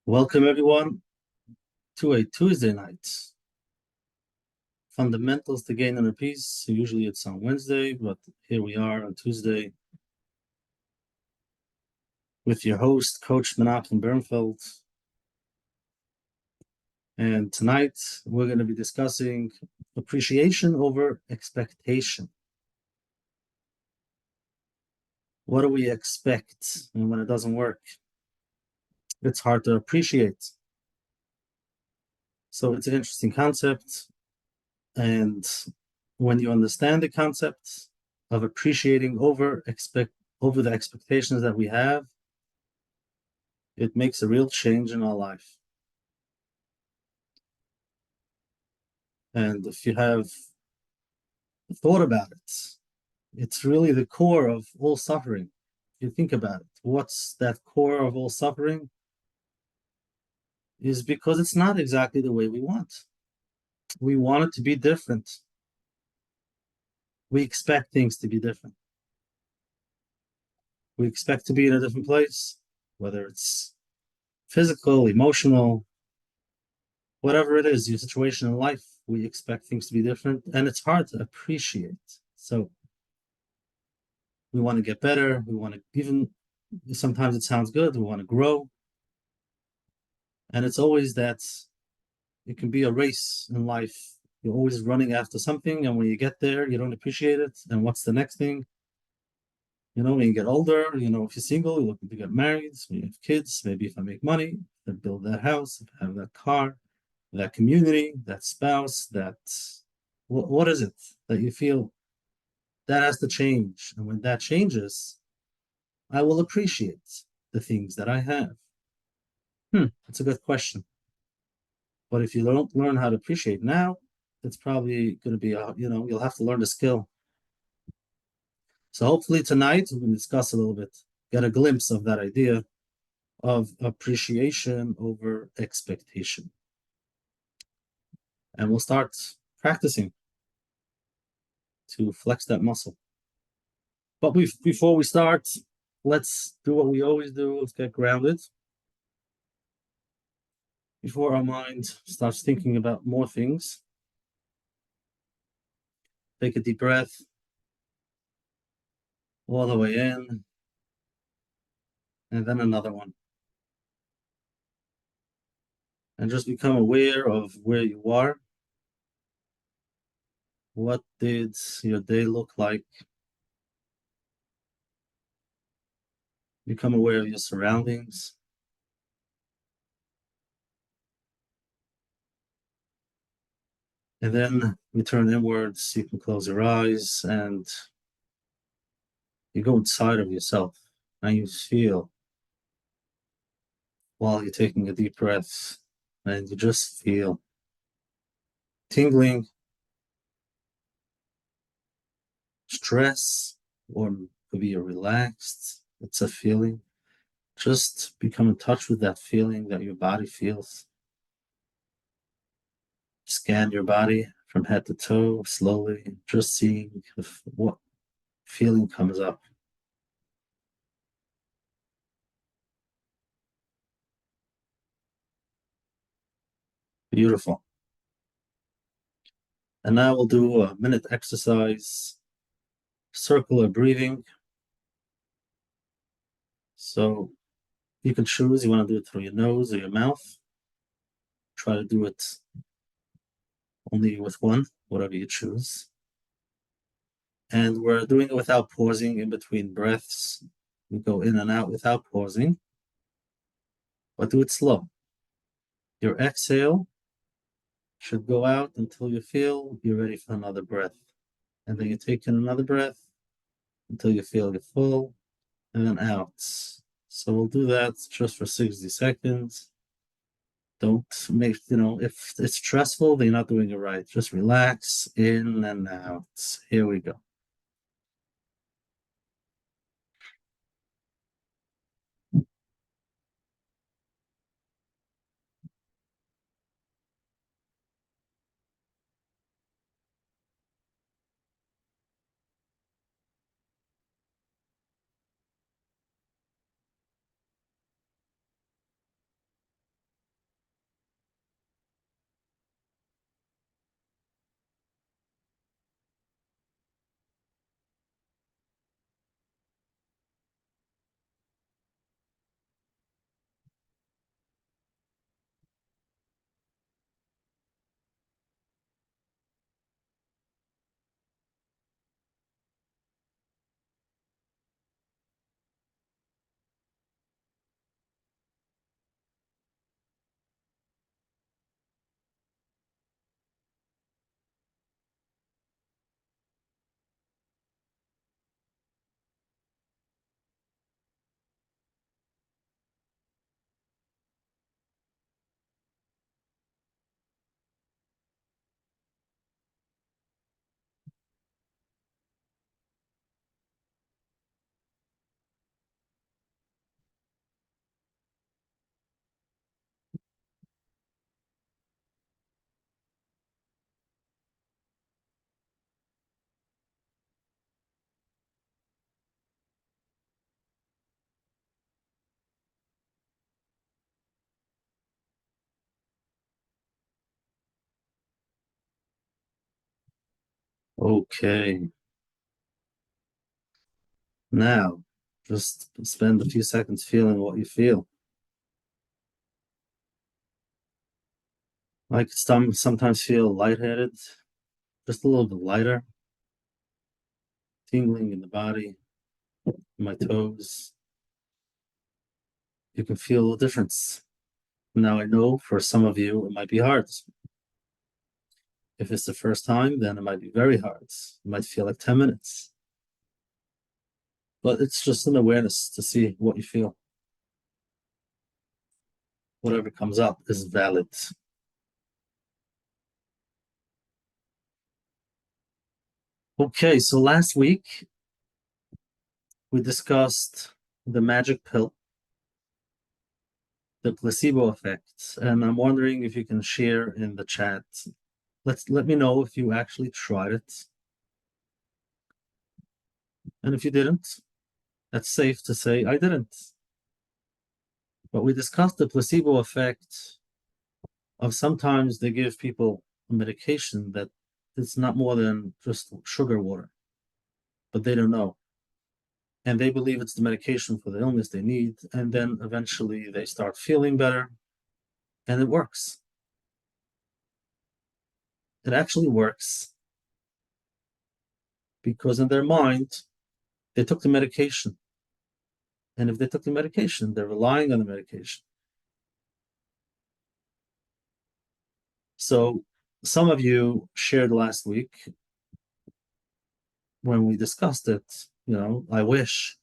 Welcome, everyone, to a Tuesday night. Fundamentals to gain inner peace. So usually it's on Wednesday, but here we are on Tuesday with your host, Coach Menachem Bernfeld. And tonight we're going to be discussing appreciation over expectation. What do we expect? And when it doesn't work, it's hard to appreciate. So it's an interesting concept. And when you understand the concept of appreciating over the expectations that we have, it makes a real change in our life. And if you have thought about it, it's really the core of all suffering. If you think about it, what's that core of all suffering? Is because it's not exactly the way we want. We want it to be different. We expect things to be different. We expect to be in a different place, whether it's physical, emotional, whatever it is, your situation in life, we expect things to be different, and it's hard to appreciate. So we want to get better. We want to, even sometimes it sounds good, we want to grow. And it's always that it can be a race in life. You're always running after something, and when you get there, you don't appreciate it. And what's the next thing? When you get older, if you're single, you're looking to get married. When you have kids, maybe if I make money, then build that house, if I have that car, that community, that spouse, what is it that you feel that has to change? And when that changes, I will appreciate the things that I have. That's a good question. But if you don't learn how to appreciate now, it's probably going to be, you'll have to learn the skill. So hopefully tonight we can discuss a little bit, get a glimpse of that idea of appreciation over expectation. And we'll start practicing to flex that muscle. But before we start, let's do what we always do. Let's get grounded before our mind starts thinking about more things. Take a deep breath all the way in, and then another one. And just become aware of where you are. What did your day look like? Become aware of your surroundings. And then you turn inwards. You can close your eyes and you go inside of yourself and you feel while you're taking a deep breath, and you just feel tingling, stress, or maybe you're relaxed. It's a feeling. Just become in touch with that feeling that your body feels. Scan your body from head to toe slowly, just seeing what feeling comes up. Beautiful. And now we'll do a minute exercise, circular breathing. So you can choose, you want to do it through your nose or your mouth. Try to do it only with one, whatever you choose. And we're doing it without pausing in between breaths. We go in and out without pausing, but do it slow. Your exhale should go out until you feel you're ready for another breath. And then you take in another breath until you feel you're full, and then out. So we'll do that just for 60 seconds. Don't make, if it's stressful, then you're not doing it right. Just relax, in and out. Here we go. Okay, now just spend a few seconds feeling what you feel. I could sometimes feel lightheaded, just a little bit lighter, tingling in the body, in my toes. You can feel the difference. Now I know for some of you it might be hard. If it's the first time, then it might be very hard. It might feel like 10 minutes. But it's just an awareness to see what you feel. Whatever comes up is valid. Okay, so last week we discussed the magic pill, the placebo effect, and I'm wondering if you can share in the chat. Let me know if you actually tried it. And if you didn't, that's safe to say I didn't. But we discussed the placebo effect of sometimes they give people a medication that it's not more than just sugar water, but they don't know. And they believe it's the medication for the illness they need. And then eventually they start feeling better and it works. It actually works because in their mind, they took the medication. And if they took the medication, they're relying on the medication. So some of you shared last week when we discussed it, I wish,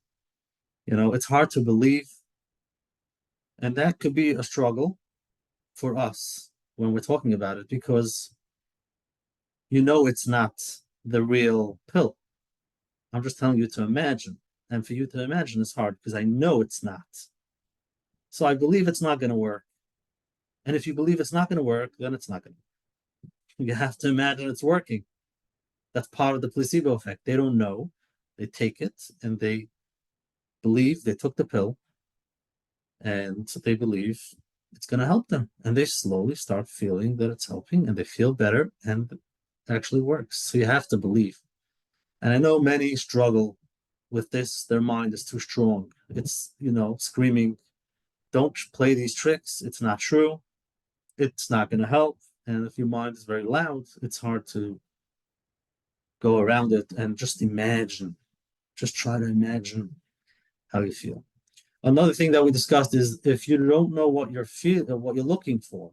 it's hard to believe. And that could be a struggle for us when we're talking about it because it's not the real pill. I'm just telling you to imagine. And for you to imagine is hard because I know it's not. So I believe it's not going to work. And if you believe it's not going to work, then it's not going to. You have to imagine it's working. That's part of the placebo effect. They don't know. They take it and they believe they took the pill and they believe it's going to help them. And they slowly start feeling that it's helping and they feel better and it actually works. So you have to believe. And I know many struggle with this. Their mind is too strong. It's, screaming, don't play these tricks. It's not true. It's not going to help. And if your mind is very loud, it's hard to go around it and just imagine. Just try to imagine how you feel. Another thing that we discussed is if you don't know what what you're looking for,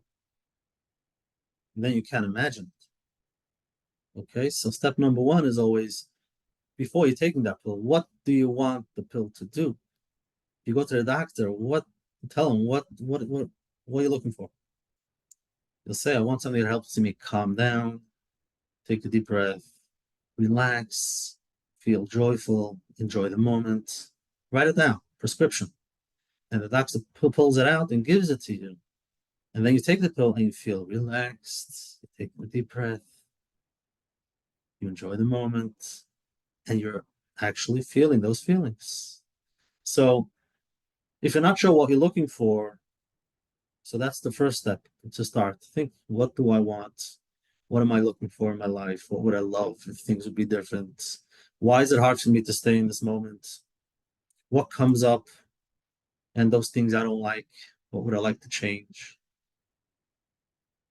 then you can't imagine it. Okay, so step number one is always before you're taking that pill, what do you want the pill to do? You go to the doctor, tell them what are you looking for? You'll say, I want something that helps me calm down, take a deep breath, relax, feel joyful, enjoy the moment. Write it down, prescription. And the doctor pulls it out and gives it to you. And then you take the pill and you feel relaxed, you take a deep breath, you enjoy the moment, and you're actually feeling those feelings. So if you're not sure what you're looking for, so that's the first step to start. Think, what do I want? What am I looking for in my life? What would I love if things would be different? Why is it hard for me to stay in this moment? What comes up and those things I don't like? What would I like to change?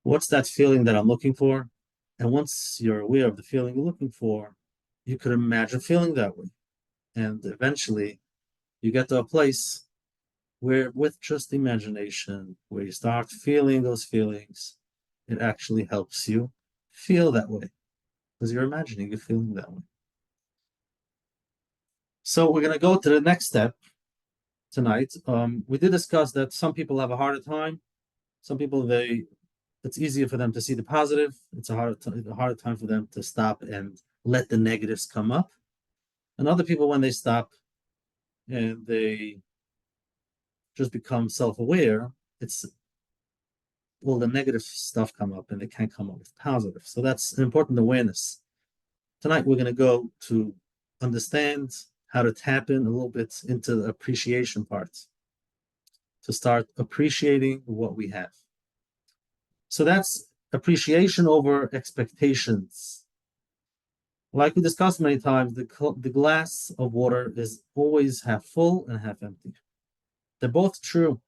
What's that feeling that I'm looking for? And once you're aware of the feeling you're looking for, you could imagine feeling that way. And eventually you get to a place where with just imagination, where you start feeling those feelings, it actually helps you feel that way because you're imagining you're feeling that way. So we're going to go to the next step tonight. We did discuss that some people have a harder time. Some people, it's easier for them to see the positive. It's a harder time for them to stop and let the negatives come up. And other people, when they stop and they just become self-aware, it's the negative stuff come up and they can't come up with positive. So that's an important awareness. Tonight we're going to go to understand how to tap in a little bit into the appreciation part, to start appreciating what we have. So that's appreciation over expectations. Like we discussed many times, the glass of water is always half full and half empty. They're both true.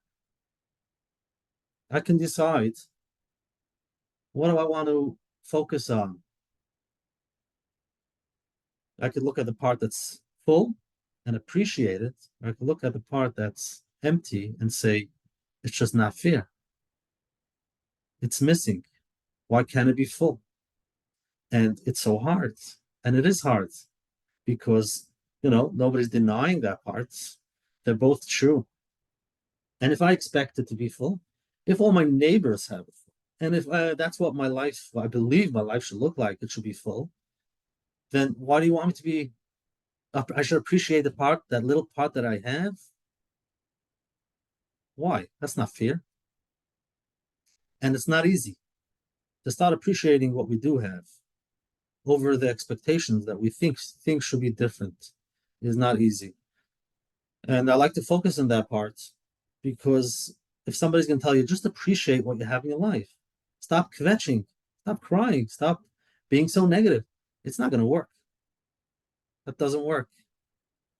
I can decide what do I want to focus on. I could look at the part that's full and appreciate it, or I could look at the part that's empty and say, it's just not fair. It's missing. Why can't it be full? And it's so hard. And it is hard because, nobody's denying that part. They're both true. And if I expect it to be full, if all my neighbors have it full, and if that's what my life, I believe my life should look like, it should be full, then why do you want me to be? I should appreciate the part, that little part that I have. Why? That's not fair. And it's not easy to start appreciating what we do have over the expectations that we think things should be different is not easy. And I like to focus on that part because if somebody's going to tell you, just appreciate what you have in your life, stop kvetching, stop crying, stop being so negative, it's not going to work. That doesn't work.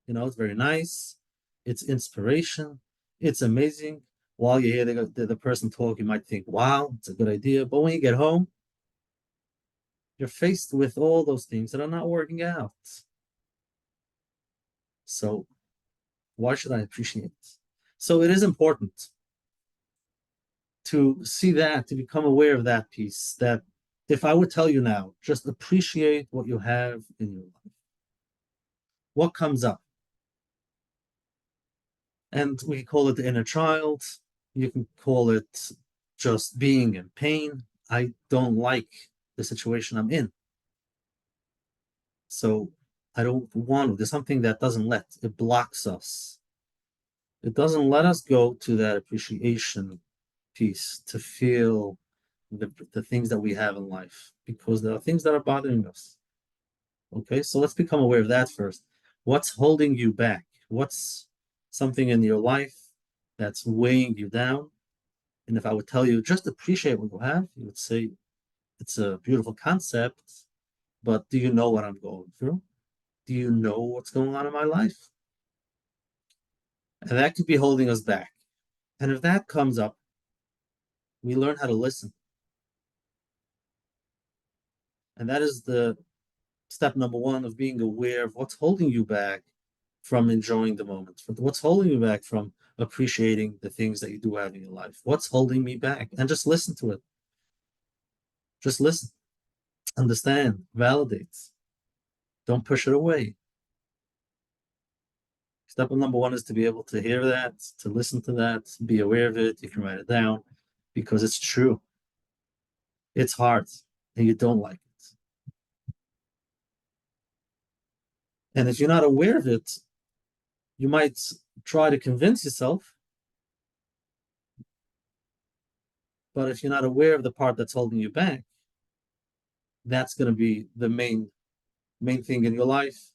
It's very nice, it's inspiration, it's amazing. While you hear the person talk, you might think, wow, it's a good idea. But when you get home, you're faced with all those things that are not working out. So why should I appreciate it? So it is important to see that, to become aware of that piece, that if I would tell you now, just appreciate what you have in your life, what comes up? And we call it the inner child. You can call it just being in pain. I don't like the situation I'm in. So I don't want to. There's something that doesn't let, it blocks us. It doesn't let us go to that appreciation piece to feel the things that we have in life because there are things that are bothering us. Okay, so let's become aware of that first. What's holding you back? What's something in your life that's weighing you down? And if I would tell you just appreciate what you have, you would say it's a beautiful concept, but do you know what I'm going through? Do you know what's going on in my life? And that could be holding us back. And if that comes up, we learn how to listen. And that is the step number one of being aware of what's holding you back from enjoying the moment, what's holding you back from appreciating the things that you do have in your life. What's holding me back? And just listen to it. Just listen, understand, validate. Don't push it away. Step number one is to be able to hear that, to listen to that, be aware of it. You can write it down because it's true. It's hard and you don't like it. And if you're not aware of it, you might try to convince yourself. But if you're not aware of the part that's holding you back, that's going to be the main thing in your life.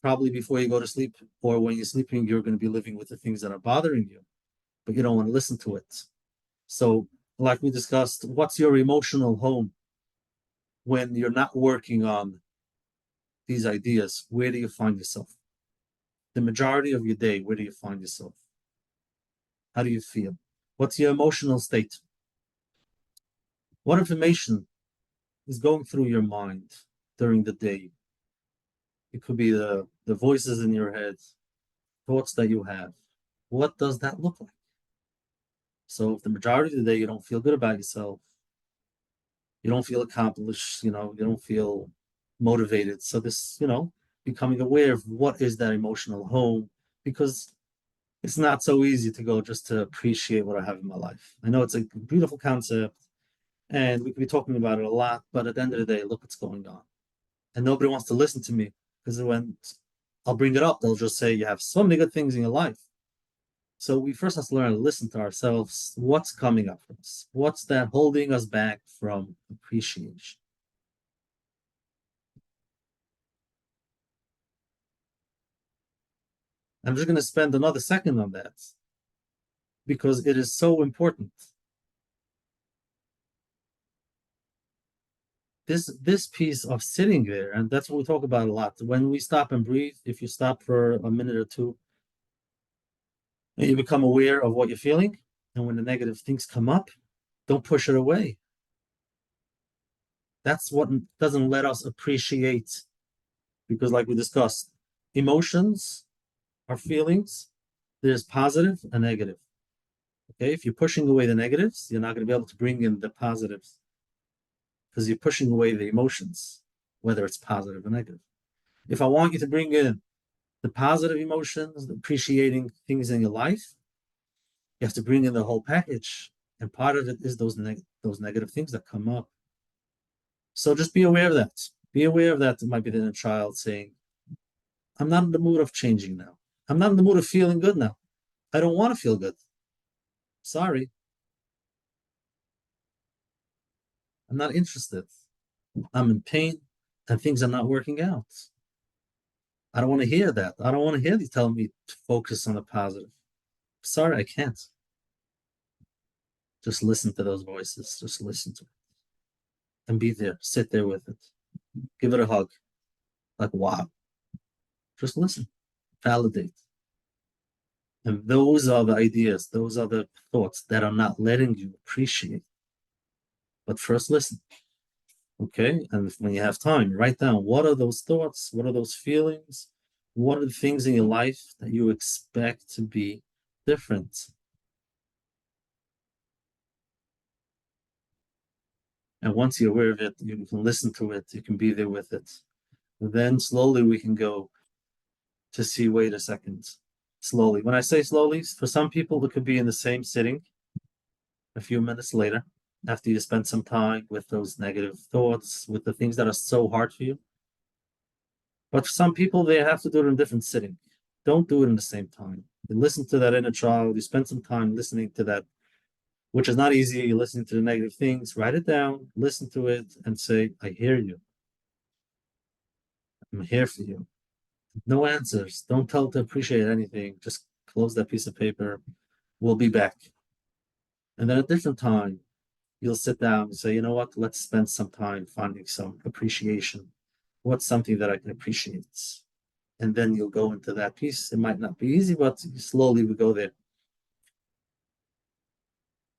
Probably before you go to sleep or when you're sleeping, you're going to be living with the things that are bothering you, but you don't want to listen to it. So, like we discussed, what's your emotional home when you're not working on these ideas? Where do you find yourself? The majority of your day, where do you find yourself? How do you feel? What's your emotional state? What information is going through your mind during the day? It could be the voices in your head, thoughts that you have. What does that look like? So if the majority of the day you don't feel good about yourself, you don't feel accomplished, you don't feel motivated. So this, becoming aware of what is that emotional home, because it's not so easy to go just to appreciate what I have in my life. I know it's a beautiful concept and we could be talking about it a lot, but at the end of the day, look what's going on. And nobody wants to listen to me because when I'll bring it up, they'll just say, you have so many good things in your life. So we first have to learn to listen to ourselves. What's coming up for us? What's that holding us back from appreciation? I'm just going to spend another second on that because it is so important. this piece of sitting there, and that's what we talk about a lot. When we stop and breathe, if you stop for a minute or two and you become aware of what you're feeling, and when the negative things come up, don't push it away. That's what doesn't let us appreciate, because like we discussed, emotions are feelings. There's positive and negative. Okay, if you're pushing away the negatives, you're not going to be able to bring in the positives because you're pushing away the emotions, whether it's positive or negative. If I want you to bring in the positive emotions, appreciating things in your life, you have to bring in the whole package. And part of it is those negative things that come up. So just be aware of that. Be aware of that. It might be the inner child saying, I'm not in the mood of changing now. I'm not in the mood of feeling good now. I don't want to feel good. Sorry. I'm not interested. I'm in pain and things are not working out. I don't want to hear that. I don't want to hear you telling me to focus on the positive. Sorry, I can't. Just listen to those voices. Just listen to it and be there. Sit there with it. Give it a hug. Like, wow. Just listen. Validate. And those are the ideas. Those are the thoughts that are not letting you appreciate. But first, listen. Okay. And when you have time, write down what are those thoughts? What are those feelings? What are the things in your life that you expect to be different? And once you're aware of it, you can listen to it, you can be there with it. And then slowly we can go to see, wait a second, slowly. When I say slowly, for some people, it could be in the same sitting a few minutes later, after you spend some time with those negative thoughts, with the things that are so hard for you. But for some people, they have to do it in a different sitting. Don't do it in the same time. You listen to that inner child, you spend some time listening to that, which is not easy. You're listening to the negative things, write it down, listen to it, and say, I hear you. I'm here for you. No answers. Don't tell to appreciate anything. Just close that piece of paper. We'll be back. And then at a different time, you'll sit down and say, you know what? Let's spend some time finding some appreciation. What's something that I can appreciate? And then you'll go into that piece. It might not be easy, but slowly we go there.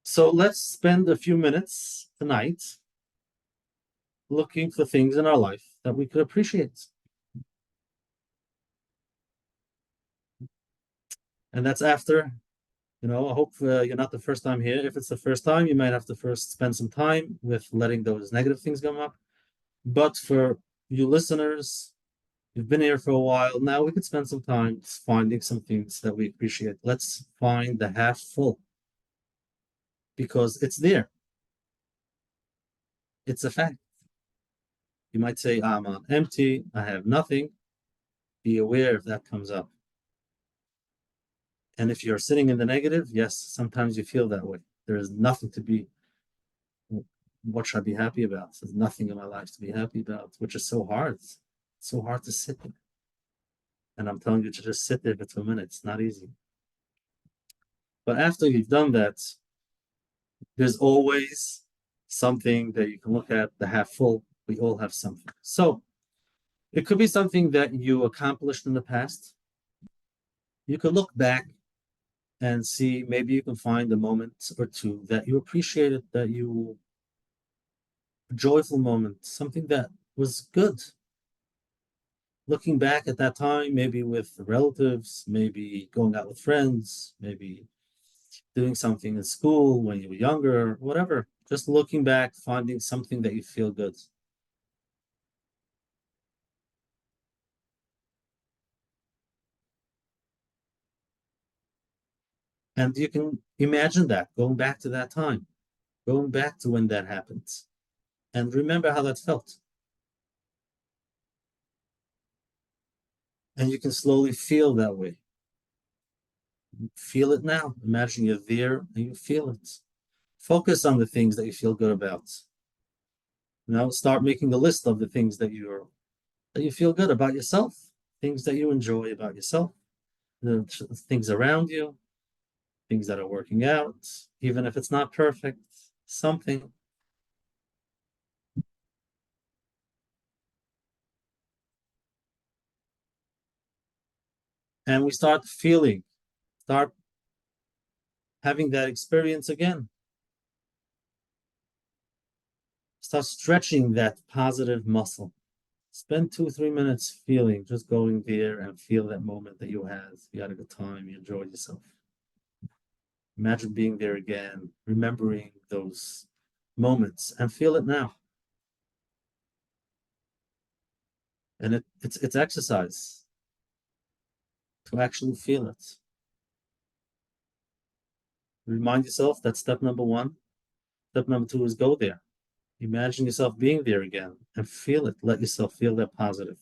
So let's spend a few minutes tonight looking for things in our life that we could appreciate. And that's after, I hope you're not the first time here. If it's the first time, you might have to first spend some time with letting those negative things come up. But for you listeners, you've been here for a while. Now we could spend some time finding some things that we appreciate. Let's find the half full because it's there. It's a fact. You might say, I'm on empty. I have nothing. Be aware if that comes up. And if you're sitting in the negative, yes, sometimes you feel that way. There is nothing to be. What should I be happy about? There's nothing in my life to be happy about, which is so hard. It's so hard to sit there. And I'm telling you to just sit there for 2 minutes. It's not easy. But after you've done that, there's always something that you can look at, the half full. We all have something. So it could be something that you accomplished in the past. You could look back and see, maybe you can find a moment or two that you appreciated, that you, a joyful moment, something that was good. Looking back at that time, maybe with relatives, maybe going out with friends, maybe doing something in school when you were younger, whatever. Just looking back, finding something that you feel good. And you can imagine that, going back to that time, going back to when that happens, and remember how that felt. And you can slowly feel that way. Feel it now. Imagine you're there and you feel it. Focus on the things that you feel good about. Now start making a list of the things that you feel good about yourself, things that you enjoy about yourself, the things around you, things that are working out, even if it's not perfect, something. And we start having that experience again. Start stretching that positive muscle. Spend 2, 3 minutes feeling, just going there and feel that moment that you had. You had a good time, you enjoyed yourself. Imagine being there again, remembering those moments, and feel it now. And it's exercise to actually feel it. Remind yourself that's step number one. Step number two is go there. Imagine yourself being there again and feel it. Let yourself feel that positive.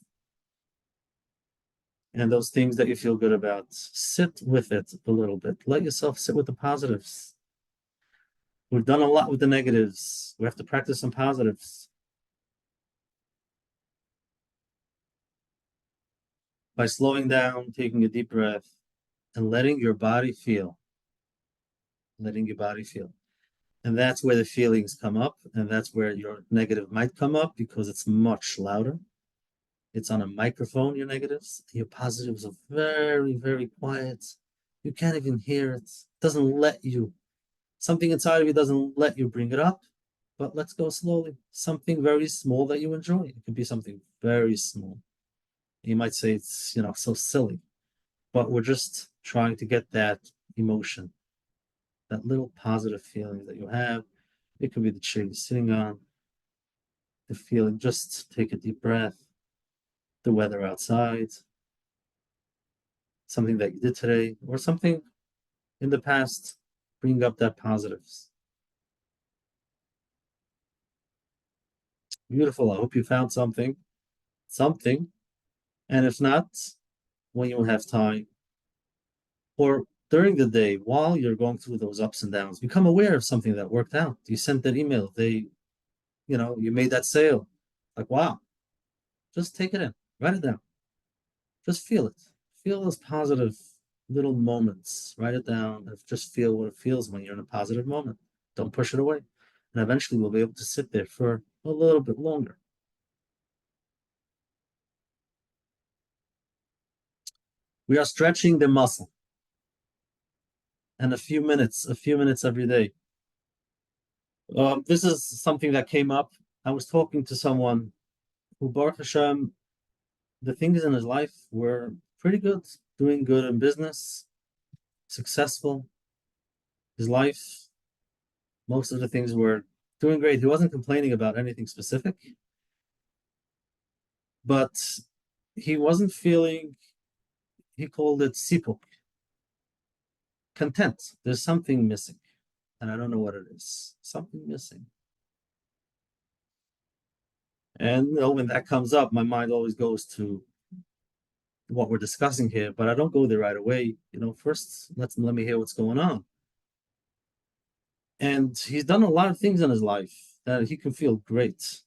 And those things that you feel good about, sit with it a little bit. Let yourself sit with the positives. We've done a lot with the negatives. We have to practice some positives. By slowing down, taking a deep breath, and letting your body feel. Letting your body feel. And that's where the feelings come up, and that's where your negative might come up because it's much louder. It's on a microphone, your negatives. Your positives are very, very quiet. You can't even hear it. It doesn't let you. Something inside of you doesn't let you bring it up. But let's go slowly. Something very small that you enjoy. It could be something very small. You might say it's, so silly. But we're just trying to get that emotion, that little positive feeling that you have. It could be the chair you're sitting on, the feeling. Just take a deep breath, the weather outside, something that you did today, or something in the past. Bring up that positives. Beautiful. I hope you found something. And if not, when you have time, or during the day, while you're going through those ups and downs, become aware of something that worked out. You sent that email, you made that sale. Like, wow, just take it in, write it down, just feel it. Feel those positive little moments, write it down, and just feel what it feels when you're in a positive moment. Don't push it away. And eventually we'll be able to sit there for a little bit longer. We are stretching the muscle. And a few minutes every day. This is something that came up. I was talking to someone who, Baruch Hashem, the things in his life were pretty good, doing good in business, successful. His life, most of the things were doing great. He wasn't complaining about anything specific, but he wasn't feeling, he called it sipuk, content. There's something missing, and I don't know what it is. Something missing. And when that comes up, my mind always goes to what we're discussing here, but I don't go there right away. First let me hear what's going on. And he's done a lot of things in his life that he can feel great.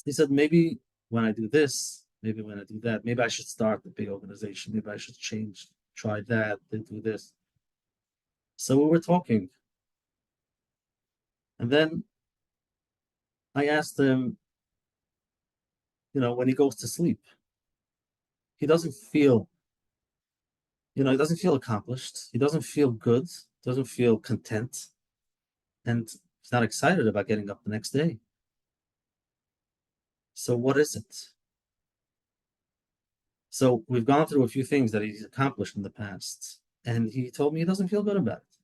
He said, maybe when I do this, maybe when I do that, maybe I should start a big organization. Maybe I should try that, then do this. So we were talking. And then I asked him, when he goes to sleep, he doesn't feel, accomplished. He doesn't feel good, doesn't feel content. And he's not excited about getting up the next day. So what is it? So we've gone through a few things that he's accomplished in the past, and he told me he doesn't feel good about it.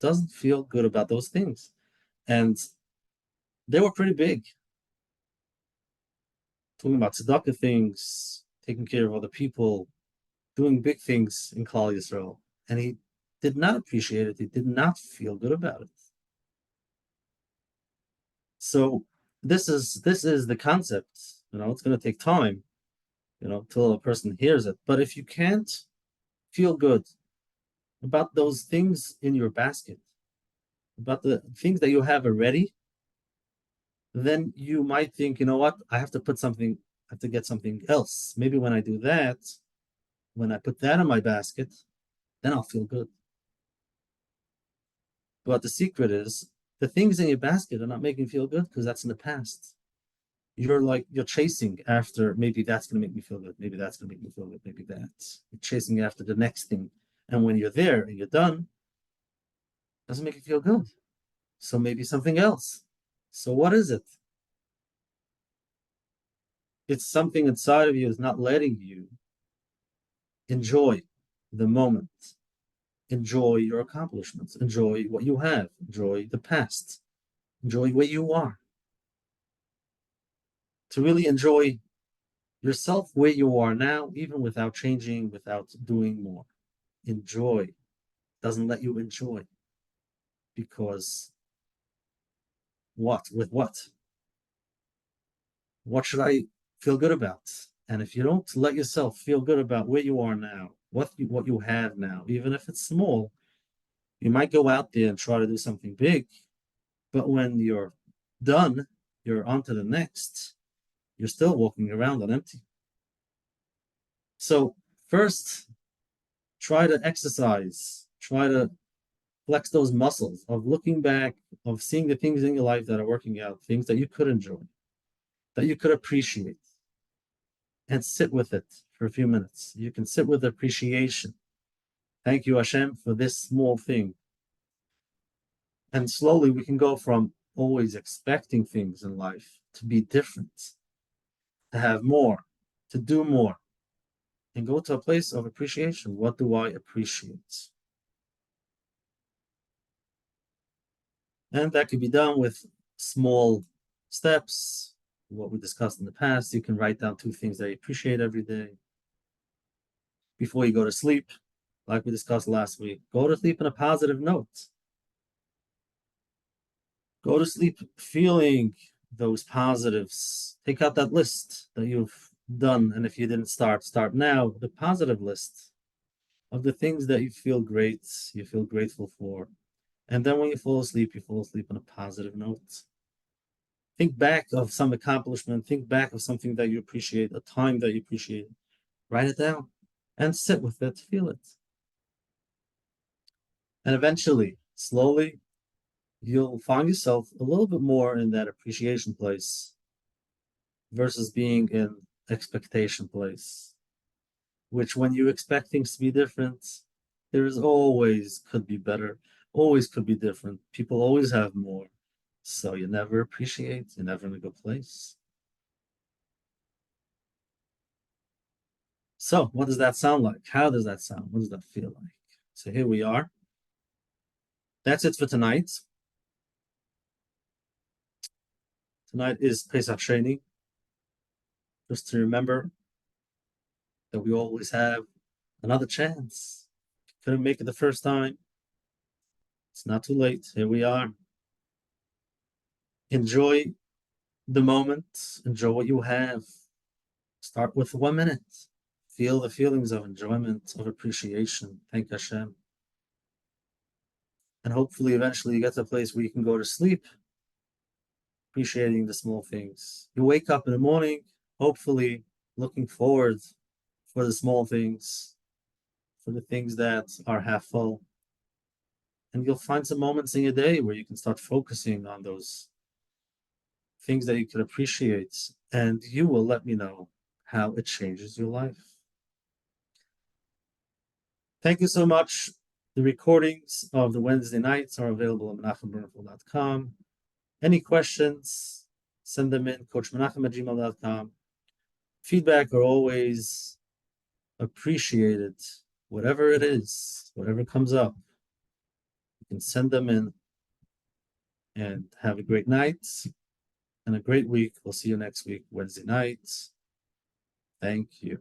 Doesn't feel good about those things. And they were pretty big. Talking about tzedakah things, taking care of other people, doing big things in Klal Yisrael. And he did not appreciate it. He did not feel good about it. So this is the concept. It's going to take time, till a person hears it. But if you can't feel good about those things in your basket, about the things that you have already, then you might think, you know what, I have to get something else. Maybe when I do that, when I put that in my basket, then I'll feel good. But the secret is the things in your basket are not making you feel good because that's in the past. You're chasing after, maybe that's going to make me feel good, maybe that's going to make me feel good, maybe that's you're chasing after the next thing, and when you're there and you're done, it doesn't make you feel good. So maybe something else. So what is it? It's something inside of you is not letting you enjoy the moment, enjoy your accomplishments, enjoy what you have, enjoy the past, enjoy where you are. To really enjoy yourself where you are now, even without changing, without doing more. Enjoy doesn't let you enjoy because what? With what? What should I feel good about? And if you don't let yourself feel good about where you are now, what you have now, even if it's small, you might go out there and try to do something big, but when you're done, you're on to the next. You're still walking around on empty. So first, try to exercise, try to flex those muscles of looking back, of seeing the things in your life that are working out, things that you could enjoy, that you could appreciate, and sit with it for a few minutes. You can sit with appreciation. Thank you, Hashem, for this small thing. And slowly we can go from always expecting things in life to be different, to have more, to do more, and go to a place of appreciation. What do I appreciate? And that could be done with small steps. What we discussed in the past, you can write down 2 things that you appreciate every day. Before you go to sleep, like we discussed last week, go to sleep on a positive note. Go to sleep feeling those positives. Take out that list that you've done. And if you didn't start now. The positive list of the things that you feel great, you feel grateful for. And then when you fall asleep on a positive note. Think back of some accomplishment, think back of something that you appreciate, a time that you appreciate. Write it down and sit with it, feel it. And eventually, slowly, you'll find yourself a little bit more in that appreciation place versus being in expectation place, which when you expect things to be different, there is always could be better, always could be different. People always have more. So you never appreciate, you're never in a good place. So what does that sound like? How does that sound? What does that feel like? So here we are. That's it for tonight. Tonight is Pesach Sheni. Just to remember that we always have another chance. Couldn't make it the first time. It's not too late. Here we are. Enjoy the moment. Enjoy what you have. Start with 1 minute. Feel the feelings of enjoyment, of appreciation. Thank Hashem. And hopefully, eventually, you get to a place where you can go to sleep, appreciating the small things. You wake up in the morning, hopefully, looking forward for the small things, for the things that are half full. And you'll find some moments in your day where you can start focusing on those things that you can appreciate. And you will let me know how it changes your life. Thank you so much. The recordings of the Wednesday nights are available on menachembernfeld.com. Any questions, send them in, coachmenachem@gmail.com. Feedback are always appreciated. Whatever it is, whatever comes up, you can send them in. And have a great night and a great week. We'll see you next week, Wednesday nights. Thank you.